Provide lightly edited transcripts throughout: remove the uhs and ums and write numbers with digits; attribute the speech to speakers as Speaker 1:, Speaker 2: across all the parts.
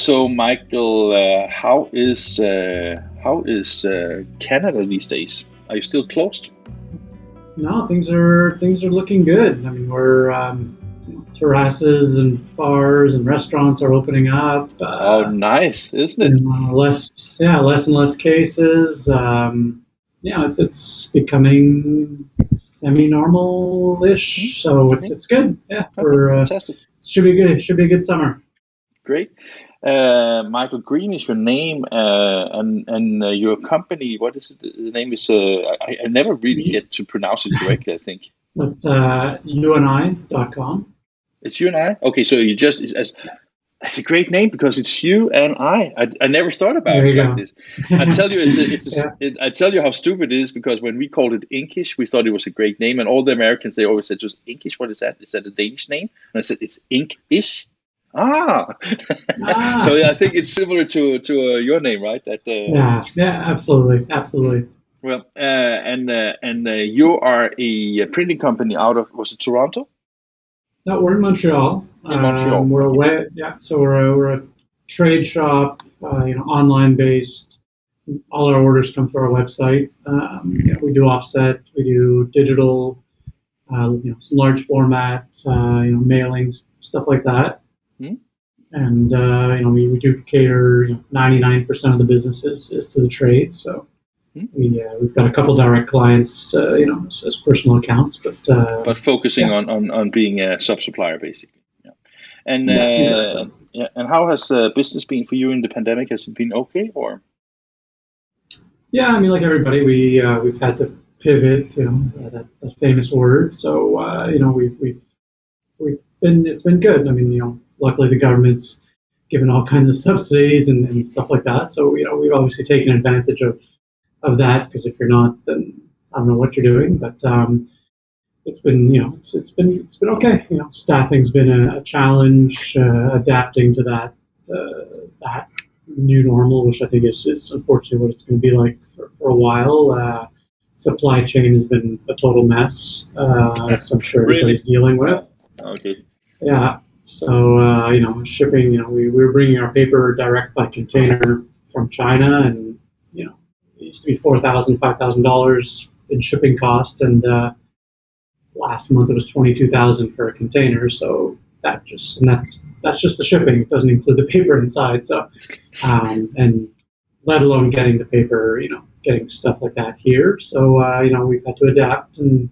Speaker 1: So, Michael, how is Canada these days? Are you still closed?
Speaker 2: No, things are looking good. I mean, we're terraces and bars and restaurants are opening up.
Speaker 1: Oh, nice, isn't it?
Speaker 2: Less and less cases. It's becoming
Speaker 1: Hmm?
Speaker 2: semi-normal-ish, so
Speaker 1: Yeah.
Speaker 2: it's good. Yeah,
Speaker 1: Okay,
Speaker 2: we're
Speaker 1: fantastic.
Speaker 2: should be good. Should be a good summer.
Speaker 1: Great. Michael Green is your name, and your company. What is it? The name is. I never really get to pronounce it correctly. I think
Speaker 2: That's uani.com.
Speaker 1: it's you and I. Okay, so you just it's a great name because it's you and I never thought about
Speaker 2: There
Speaker 1: it
Speaker 2: you
Speaker 1: like
Speaker 2: go.
Speaker 1: this. I tell you,
Speaker 2: Yeah.
Speaker 1: I tell you how stupid it is because when we called it INKISH, we thought it was a great name, and all the Americans they always said just INKISH. What is that? Is that a Danish name? And I said it's INKISH. Ah, so
Speaker 2: Ah,
Speaker 1: yeah, I think it's similar to your name, right? That
Speaker 2: yeah, absolutely,
Speaker 1: mm.
Speaker 2: absolutely.
Speaker 1: Well, and you are a printing company out of was it Toronto?
Speaker 2: No, we're in Montreal.
Speaker 1: In Montreal.
Speaker 2: We're
Speaker 1: Okay.
Speaker 2: away. Yeah, so we're a trade shop, online based. All our orders come through our website. We do offset, we do digital, some large format, mailings, stuff like that.
Speaker 1: Hmm?
Speaker 2: And we do cater. 99% of the business is to the trade. So
Speaker 1: Hmm?
Speaker 2: we've got a couple direct clients, as personal accounts, but
Speaker 1: But focusing
Speaker 2: yeah,
Speaker 1: on being a sub supplier, basically. Yeah. And
Speaker 2: yeah, exactly.
Speaker 1: yeah, and how has business been for you in the pandemic? Has it been okay or?
Speaker 2: Yeah, I mean, like everybody, we've had to pivot, that famous word. So we've been it's been good. I mean, luckily the government's given all kinds of subsidies and stuff like that. So we've obviously taken advantage of that because if you're not, then I don't know what you're doing. But it's been it's been okay. Staffing's been a challenge, adapting to that new normal, which I think is unfortunately what it's going to be like for a while. Supply chain has been a total mess, as I'm sure
Speaker 1: Really?
Speaker 2: everybody's dealing with.
Speaker 1: Oh, okay.
Speaker 2: Yeah. So shipping. We were bringing our paper direct by container from China, and it used to be $4,000, $5,000 in shipping cost, and last month it was 22,000 for a container. So that's just the shipping. It doesn't include the paper inside. So and let alone getting the paper, getting stuff like that here. So we've had to adapt, and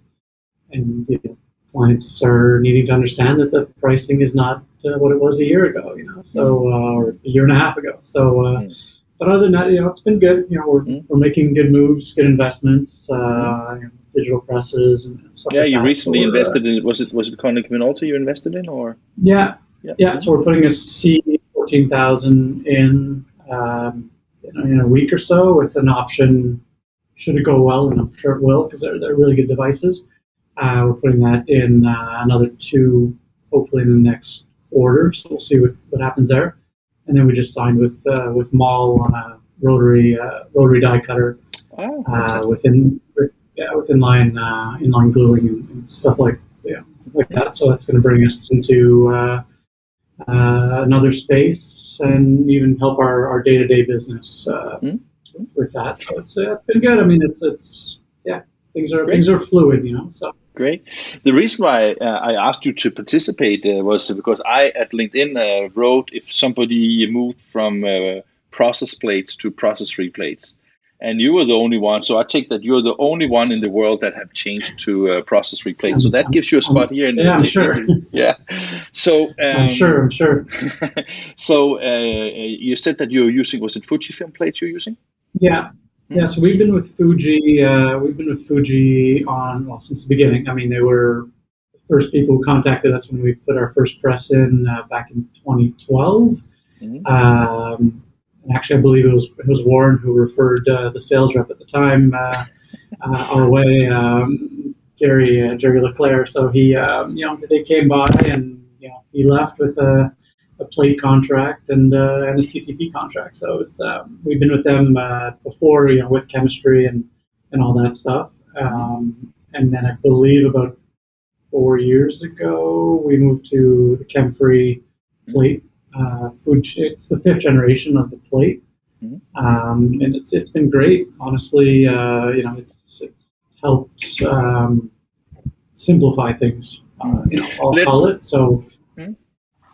Speaker 2: clients are needing to understand that the pricing is not what it was a year ago.
Speaker 1: Mm,
Speaker 2: Or a year and a half ago. So.
Speaker 1: mm,
Speaker 2: But other than that, it's been good.
Speaker 1: mm,
Speaker 2: We're making good moves, good investments,
Speaker 1: mm.
Speaker 2: digital presses and stuff
Speaker 1: Yeah,
Speaker 2: like
Speaker 1: you
Speaker 2: that. So
Speaker 1: recently
Speaker 2: we're
Speaker 1: invested in was it Konica Minolta you invested in or?
Speaker 2: yeah,
Speaker 1: Yeah.
Speaker 2: yeah.
Speaker 1: Mm,
Speaker 2: So we're putting a C 14,000 in in a week or so with an option. Should it go well, and I'm sure it will because they're really good devices. We're putting that in another two, hopefully in the next quarter. So we'll see what happens there. And then we just signed with Mall on a rotary die cutter
Speaker 1: oh, fantastic.
Speaker 2: with inline gluing and stuff like
Speaker 1: Mm,
Speaker 2: that. So that's going to bring us into another space and even help our day to day business
Speaker 1: mm.
Speaker 2: with that. So it's been good. I mean, it's yeah,
Speaker 1: Great.
Speaker 2: things are fluid, So
Speaker 1: Great. The reason why I asked you to participate was because I at LinkedIn wrote if somebody moved from process plates to process-free plates, and you were the only one. So I take that you're the only one in the world that have changed to process-free plates. So that gives you a spot here in
Speaker 2: yeah,
Speaker 1: the
Speaker 2: I'm
Speaker 1: in the
Speaker 2: sure.
Speaker 1: interview. Yeah. So
Speaker 2: I'm sure. I'm sure.
Speaker 1: so you said that you're using was it Fujifilm plates you're using?
Speaker 2: Yeah.
Speaker 1: Hmm?
Speaker 2: Yeah, so we've been with Fuji. We've been with Fuji since the beginning. I mean, they were the first people who contacted us when we put our first press in back in 2012.
Speaker 1: Hmm.
Speaker 2: And actually, I believe it was Warren who referred the sales rep at the time our way, Jerry Leclerc. So they came by, and he left with a plate contract and a CTP contract. So we've been with them before, with chemistry and all that stuff.
Speaker 1: Hmm.
Speaker 2: And then I believe about 4 years ago we moved to the chem-free
Speaker 1: Hmm.
Speaker 2: plate It's the 5th generation of the plate, and it's been great. Honestly, it's helped simplify things. I'll call it so.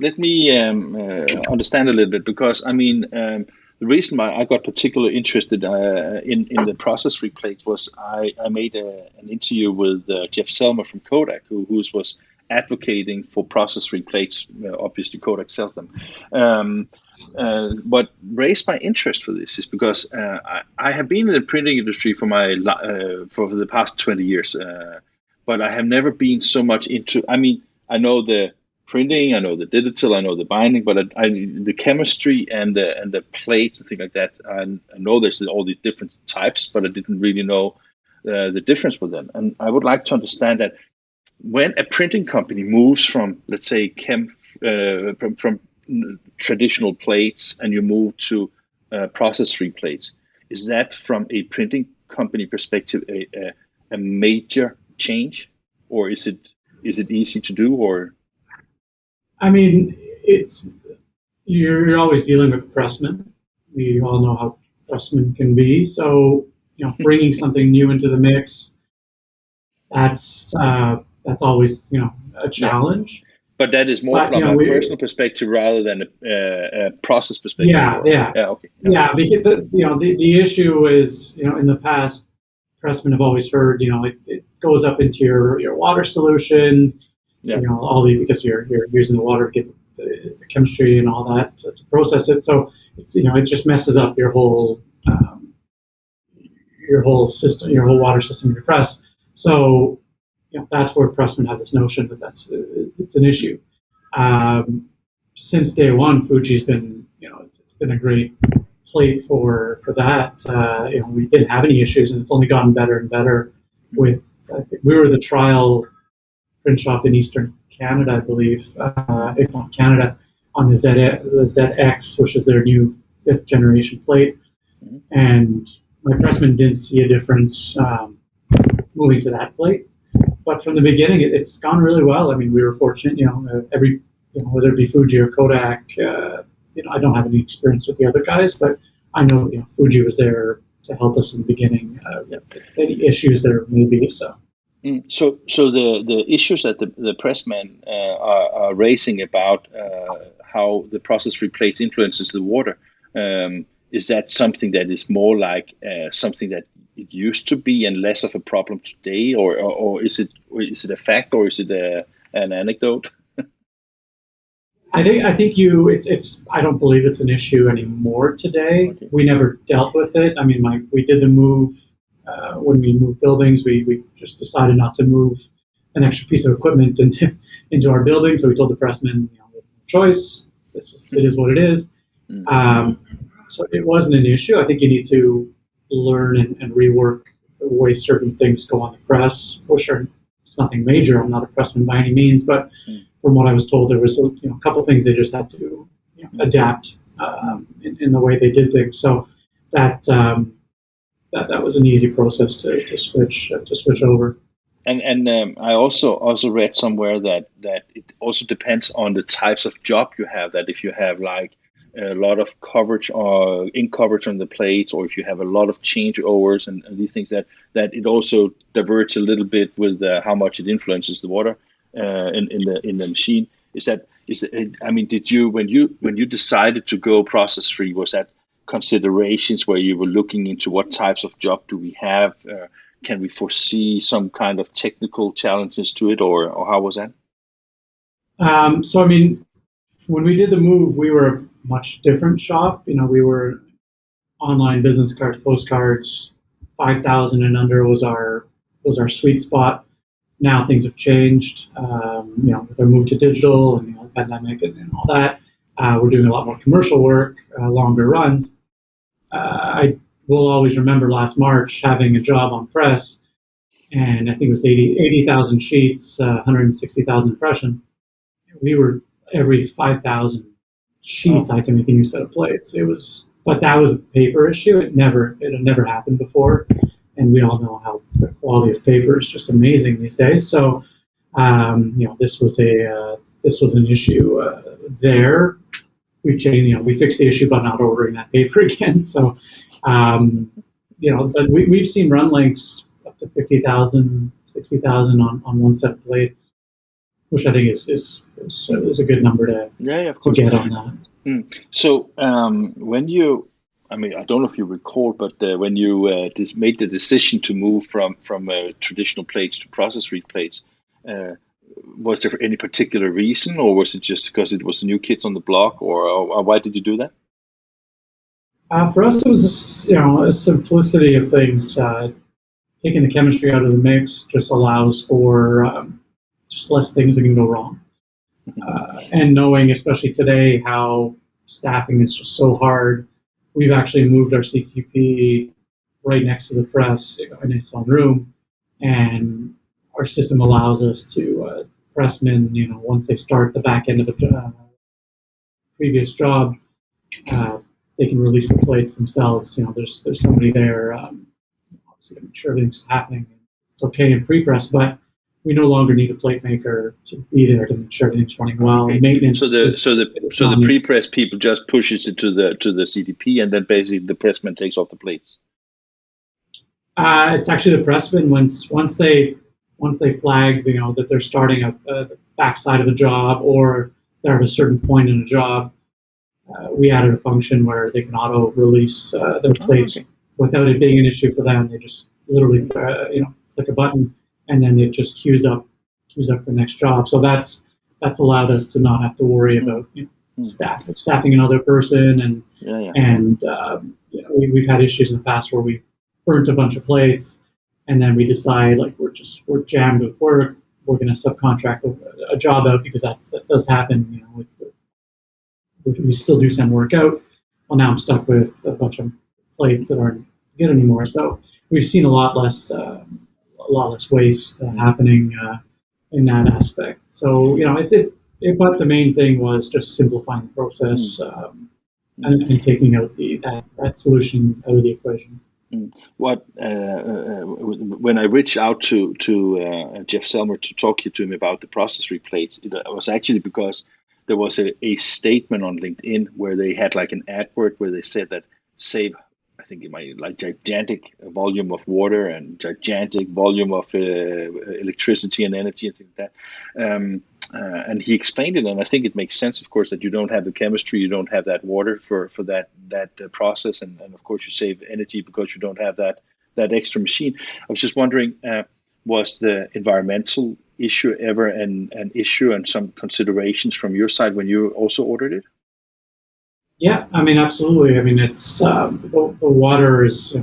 Speaker 1: Let me understand a little bit, because I mean, the reason why I got particularly interested in the process-free plates was I made an interview with Jeff Selmer from Kodak, who was advocating for process-free plates. Obviously, Kodak sells them. What raised my interest for this is because I have been in the printing industry for the past 20 years, but I have never been so much into. I mean, I know the printing, I know the digital, I know the binding, but the chemistry and the plates and things like that, I know there's all these different types, but I didn't really know the difference with them. And I would like to understand that when a printing company moves from, let's say, from traditional plates, and you move to process-free plates, is that from a printing company perspective a major change, or is it easy to do, or?
Speaker 2: I mean, you're always dealing with pressmen. We all know how pressmen can be. So, bringing something new into the mix, that's always, a challenge.
Speaker 1: But that is more from a personal perspective rather than a process perspective.
Speaker 2: Yeah.
Speaker 1: Okay.
Speaker 2: Yeah, because the issue is, in the past, pressmen have always heard, it goes up into your water solution. Yeah. Because you're using the water to get the chemistry and all that to process it. So it's it just messes up your whole system, your whole water system in your press. So that's where pressmen have this notion that it's an issue. Since day one, Fuji's been it's been a great plate for that. We didn't have any issues, and it's only gotten better and better. With I think we were the trial print shop in Eastern Canada, I believe, if not Canada, on the ZX, which is their new 5th generation plate. And my pressmen didn't see a difference moving to that plate. But from the beginning, it's gone really well. I mean, we were fortunate, whether it be Fuji or Kodak, I don't have any experience with the other guys, but I know, Fuji was there to help us in the beginning. Any issues there may be, so.
Speaker 1: So the issues that the pressmen are raising about how the process-free plates influences the water, is that something that is more like something that it used to be and less of a problem today, or is it a fact, or is it an anecdote?
Speaker 2: I think it's I don't believe it's an issue anymore today. Okay. We never dealt with it. I mean, we did the move. When we moved buildings, we just decided not to move an extra piece of equipment into our building. So we told the pressmen, no choice. It is what it is. So it wasn't an issue. I think you need to learn and rework the way certain things go on the press. For sure, it's nothing major. I'm not a pressman by any means, but from what I was told, there was a couple things they just had to adapt in the way they did things. So that was an easy process to switch over.
Speaker 1: And I also read somewhere that it also depends on the types of job you have. That if you have like a lot of coverage or ink coverage on the plates, or if you have a lot of changeovers and these things, that it also diverts a little bit with how much it influences the water in the machine. I mean, did you when you decided to go process free, was that considerations where you were looking into what types of job do we have? Can we foresee some kind of technical challenges to it, or how was that?
Speaker 2: So I mean, when we did the move, we were a much different shop. We were online business cards, postcards, 5,000 and under was our sweet spot. Now things have changed. With our move to digital and the pandemic and all that, we're doing a lot more commercial work, longer runs. I will always remember last March having a job on press, and I think it was 80,000 sheets, 160,000 impression. We were every 5,000 sheets I had to make a new set of plates. But that was a paper issue. It had never happened before, and we all know how the quality of paper is just amazing these days. So, this was an issue there. we've changed. We fixed the issue by not ordering that paper again. So, but we've seen run lengths up to 50,000, 60,000 on one set of plates, which I think is a good number to
Speaker 1: of course.
Speaker 2: get on that.
Speaker 1: So when you, I mean, I don't know if you recall, but when you made the decision to move from traditional plates to process-free plates, was there any particular reason, or was it just because it was the new kids on the block, or why did you do that?
Speaker 2: For us, it was a simplicity of things. Taking the chemistry out of the mix just allows for just less things that can go wrong. And knowing, especially today, how staffing is just so hard, we've actually moved our CTP right next to the press in its own room, and our system allows us to pressmen, once they start the back end of the previous job, they can release the plates themselves. There's somebody there, obviously to make sure everything's happening. It's okay in pre-press, but we no longer need a plate maker to be there to make sure everything's running well.
Speaker 1: Okay.
Speaker 2: Maintenance.
Speaker 1: So the pre-press people just pushes it to the CTP, and then basically the pressman takes off the plates.
Speaker 2: It's actually the pressman once they flag that they're starting up the backside of the job, or they're at a certain point in a job. We added a function where they can auto release their plates without it being an issue for them. They just literally click a button, and then it just queues up the next job. So that's allowed us to not have to worry about staffing another person, and we've had issues in the past where we burnt a bunch of plates, and then we decide we're jammed with work, we're going to subcontract a job out, because that does happen. We still do send work out. Well, now I'm stuck with a bunch of plates that aren't good anymore. So we've seen a lot less waste happening in that aspect. So but the main thing was just simplifying the process and taking out that solution out of the equation.
Speaker 1: What when I reached out to Jeff Selmer to talk to him about the process-free plates, it was actually because there was a statement on LinkedIn where they had like an advert where they said that save, I think it might like gigantic volume of water and gigantic volume of electricity and energy and things like that. And he explained it, and I think it makes sense, of course, that you don't have the chemistry, you don't have that water for that process, and of course you save energy because you don't have that extra machine. I was just wondering, was the environmental issue ever an issue and some considerations from your side when you also ordered it?
Speaker 2: Yeah, I mean, absolutely. I mean, it's the water is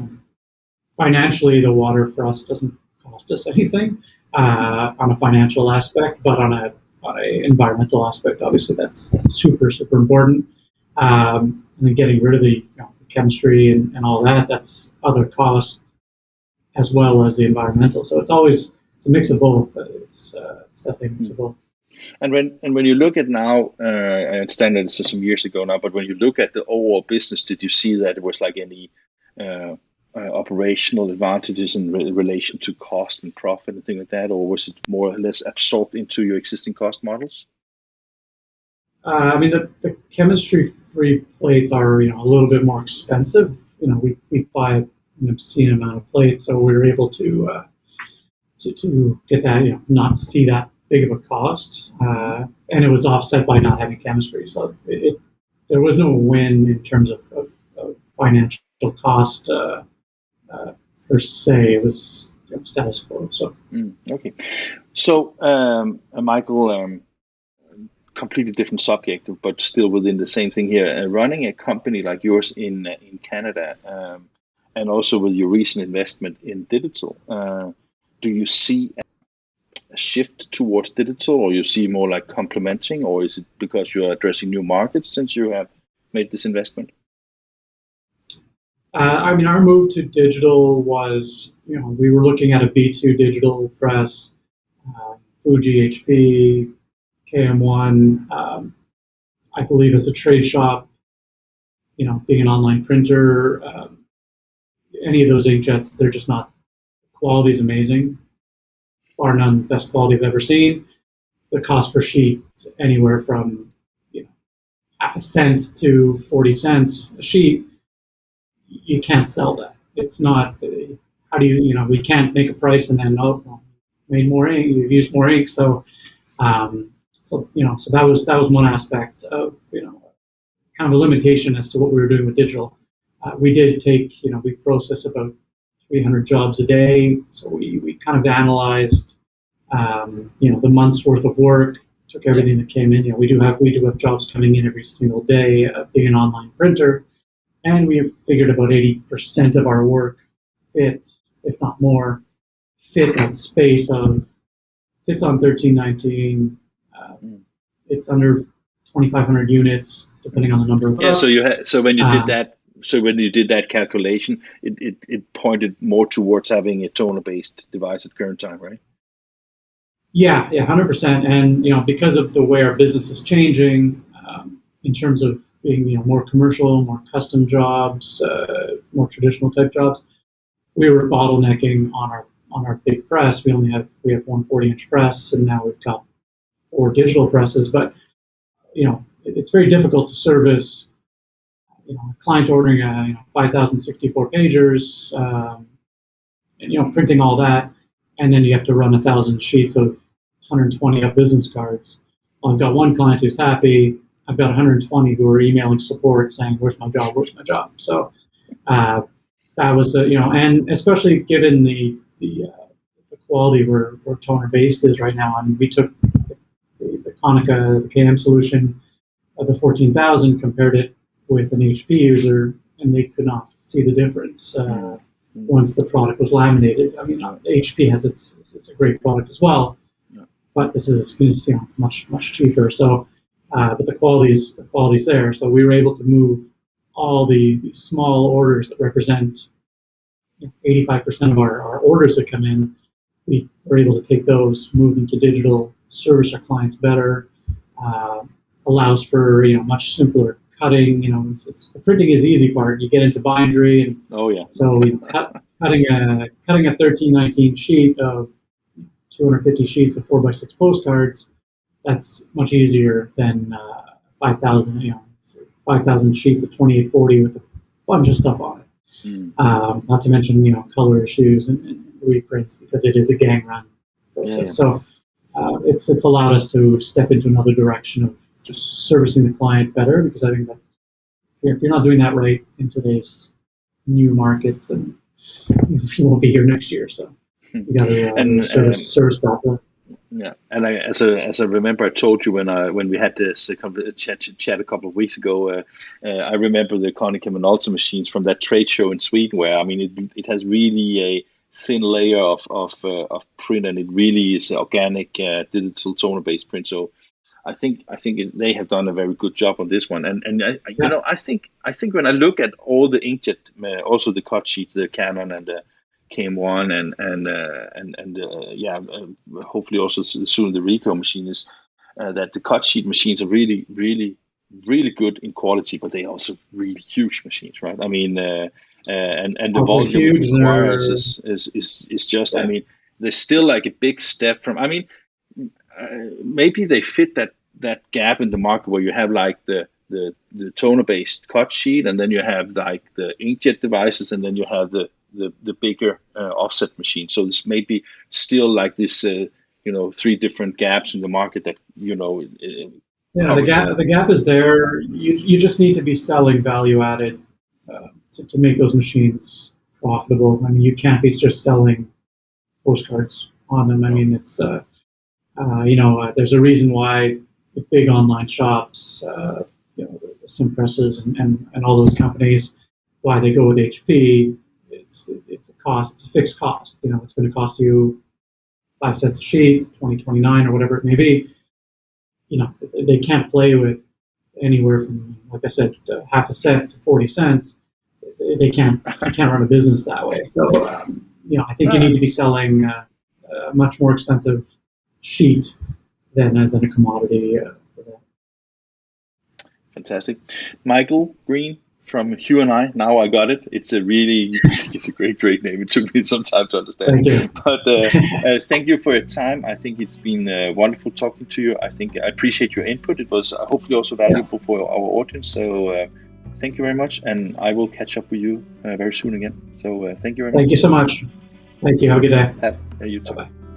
Speaker 2: financially, the water for us doesn't cost us anything on a financial aspect, but on a environmental aspect, obviously that's super important. And then getting rid of the chemistry and all that's other costs as well as the environmental. So it's a mix of both. It's definitely a mix of both.
Speaker 1: And when you look at now, I understand that this is some years ago now, but when you look at the overall business, did you see that there was like any operational advantages in relation to cost and profit and things like that, or was it more or less absorbed into your existing cost models?
Speaker 2: I mean, the chemistry-free plates are a little bit more expensive. We buy an obscene amount of plates, so we were able to get that, not see that big of a cost, and it was offset by not having chemistry. So there was no win in terms of financial cost per se. It was status quo. So
Speaker 1: okay, so Michael, completely different subject, but still within the same thing here. Running a company like yours in Canada, and also with your recent investment in digital, do you see a shift towards digital, or you see more like complementing, or is it because you are addressing new markets since you have made this investment?
Speaker 2: I mean, our move to digital was, we were looking at a B2 digital press, Fuji, HP, KM1. I believe as a trade shop, being an online printer, any of those inkjets, they're just not, quality is amazing. Bar none, best quality I've ever seen. The cost per sheet anywhere from half a cent to 40 cents a sheet, you can't sell that. It's not, how do we can't make a price and then, oh, well, made more ink, you've used more ink. So that was one aspect of, kind of a limitation as to what we were doing with digital. We did take, we process about 300 jobs a day. So we kind of analyzed, the month's worth of work, took everything that came in. We do have jobs coming in every single day, being an online printer. And we have figured about 80% of our work fits, if not more, fit that space of, fits on 1319. It's under 2,500 units, depending on the number of us.
Speaker 1: So when you did that calculation, it pointed more towards having a toner-based device at current time, right?
Speaker 2: Yeah, 100%. And because of the way our business is changing, in terms of being more commercial, more custom jobs, more traditional type jobs, we were bottlenecking on our big press. We have 140-inch press, and now we've got 4 digital presses. But it's very difficult to service a client ordering a 5,064 pagers, and printing all that, and then you have to run 1,000 sheets of 120 of business cards. Well, I've got one client who's happy. I've got 120 who are emailing support saying, "Where's my job? Where's my job?" So that was and especially given the quality where toner based is right now. And we took the Konica, the KM solution of the 14,000, compared it with an HP user, and they could not see the difference once the product was laminated. I mean, HP has it's a great product as well, but this is much cheaper. So, but the quality's there. So we were able to move all the small orders that represent 85% of our orders that come in. We were able to take those, move them to digital, service our clients better, allows for much simpler cutting. The printing is the easy part. You get into bindery, and so cutting a 1319 sheet of 250 sheets of 4x6 postcards. That's much easier than 5,000 sheets of 2840 with a bunch of stuff on it. Not to mention color issues and reprints, because it is a gang run process. So it's allowed us to step into another direction of just servicing the client better, because I think that's, if you're not doing that right in today's new markets, then you won't be here next year. So you got to service properly.
Speaker 1: Yeah, and as I remember, I told you when we had this chat a couple of weeks ago. I remember the Konica Minolta machines from that trade show in Sweden, where it has really a thin layer of print, and it really is organic digital toner based print. So I think they have done a very good job on this one. And I think when I look at all the inkjet, also the cut sheets, the Canon and the KM1 and hopefully also soon the Ricoh machine, is that the cut sheet machines are really, really, really good in quality, but they are also really huge machines, right? I mean, and the volume it requires is just, I mean, they're still like a big step from, I mean, maybe they fit that gap in the market where you have like the toner based cut sheet, and then you have like the inkjet devices, and then you have the bigger offset machine. So this may be still like this, 3 different gaps in the market that,
Speaker 2: the gap is there. You just need to be selling value added to make those machines profitable. I mean, you can't be just selling postcards on them. I mean, it's, there's a reason why the big online shops, the Simpresses and all those companies, why they go with HP. It's a cost. It's a fixed cost. It's going to cost you 5 cents a sheet, 20.29 or whatever it may be. They can't play with anywhere from, like I said, half a cent to 40 cents. They can't run a business that way. So I think you need to be selling a much more expensive sheet than a commodity. For that.
Speaker 1: Fantastic, Michael Green. from Hueney. Now I got it. It's a really, it's a great name. It took me some time to understand.
Speaker 2: Thank you.
Speaker 1: But thank you for your time. I think it's been wonderful talking to you. I think I appreciate your input. It was hopefully also valuable for our audience. So thank you very much. And I will catch up with you very soon again. So thank you very much.
Speaker 2: Thank you so much. Thank you. Have a good day.
Speaker 1: You too.
Speaker 2: Bye-bye.